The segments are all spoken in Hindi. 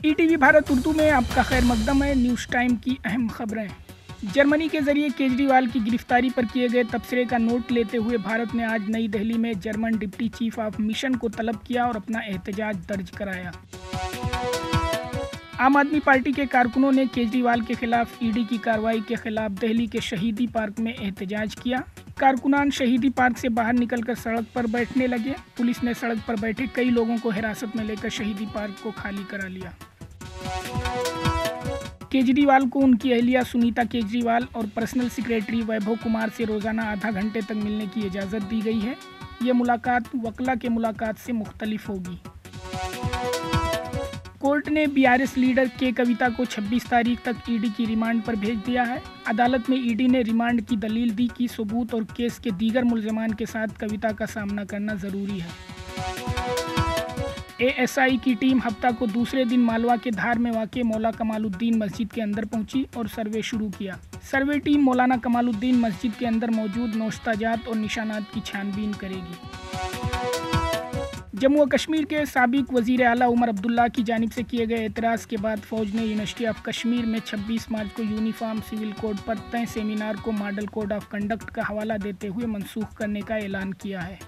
ईटीवी भारत उर्दू में आपका खैर मकदम है। न्यूज़ टाइम की अहम खबरें। जर्मनी के जरिए केजरीवाल की गिरफ्तारी पर किए गए तबसरे का नोट लेते हुए भारत ने आज नई दिल्ली में German deputy chief of mission को तलब किया और अपना एहतजाज दर्ज कराया। आम आदमी पार्टी के कारकुनों ने केजरीवाल के खिलाफ ईडी की कार्रवाई के खिलाफ दिल्ली के शहीदी पार्क में एहतजाज किया। कारकुनान शहीदी पार्क से बाहर निकलकर सड़क पर बैठने लगे। पुलिस ने सड़क पर बैठे कई लोगों को हिरासत में लेकर शहीदी पार्क को खाली करा लिया। केजरीवाल को उनकी अहलिया सुनीता केजरीवाल और पर्सनल सेक्रेटरी वैभव कुमार से रोजाना आधा घंटे तक मिलने की इजाज़त दी गई है। ये मुलाकात वकला के मुलाकात से मुख्तलिफ होगी। कोर्ट ने बीआरएस लीडर के कविता को 26 तारीख तक ईडी की रिमांड पर भेज दिया है। अदालत में ईडी ने रिमांड की दलील दी कि सबूत और केस के दीगर मुलजमान के साथ कविता का सामना करना ज़रूरी है। एएसआई की टीम हफ्ता को दूसरे दिन मालवा के धार में वाक़े मौला कमालुद्दीन मस्जिद के अंदर पहुंची और सर्वे शुरू किया। सर्वे टीम मौलाना कमालुद्दीन मस्जिद के अंदर मौजूद नौश्ताजात और निशानात की छानबीन करेगी। जम्मू व कश्मीर के साबिक वज़ीर आला उमर अब्दुल्ला की जानिब से किए गए एतराज़ के बाद फ़ौज ने यूनिवर्सिटी ऑफ कश्मीर में 26 मार्च को यूनिफॉर्म सिविल कोड पर तय सेमिनार को मॉडल कोड ऑफ कंडक्ट का हवाला देते हुए मनसूख करने का ऐलान किया है।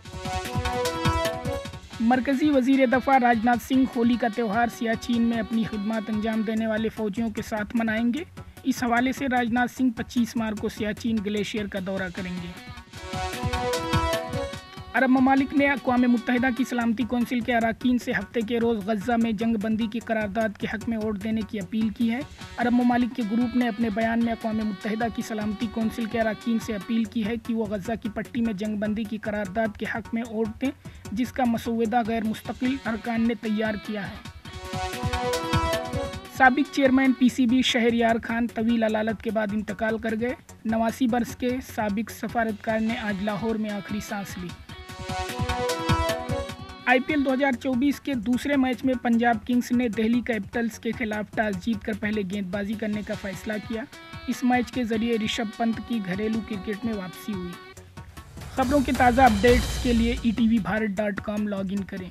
मरकज़ी वज़ीर दफ़ा राजनाथ सिंह होली का त्यौहार सियाचिन में अपनी खिदमत अंजाम देने वाले फ़ौजियों के साथ मनाएंगे। इस हवाले से राजनाथ सिंह 25 मार्च को सियाचिन ग्लेशियर का दौरा करेंगे। अरब ममालिक ने अक़वाम मुत्तहिदा की सलामती कौंसिल के अरकान से हफ्ते के रोज़ गज़ा में जंग बंदी की करारदाद के हक़ में वोट देने की अपील की है। अरब ममालिक के ग्रुप ने अपने बयान में अक़वाम मुत्तहिदा की सलामती कौंसिल के अरकान से अपील की है कि वो गज़ा की पट्टी में जंग बंदी की करारदाद के हक़ में वोट दें, जिसका मसौदा गैर मुस्तकिल अरकान ने तैयार किया है। साबिक चेयरमैन पीसीबी शहरयार खान तवील अलालत के बाद इंतकाल कर गए। 89 बरस के साबिक सफारतकार ने आज लाहौर में आखिरी सांस ली। आईपीएल 2024 के दूसरे मैच में पंजाब किंग्स ने दिल्ली कैपिटल्स के खिलाफ टॉस जीतकर पहले गेंदबाजी करने का फैसला किया। इस मैच के जरिए ऋषभ पंत की घरेलू क्रिकेट में वापसी हुई। खबरों के ताज़ा अपडेट्स के लिए etvbharat.com लॉगिन करें।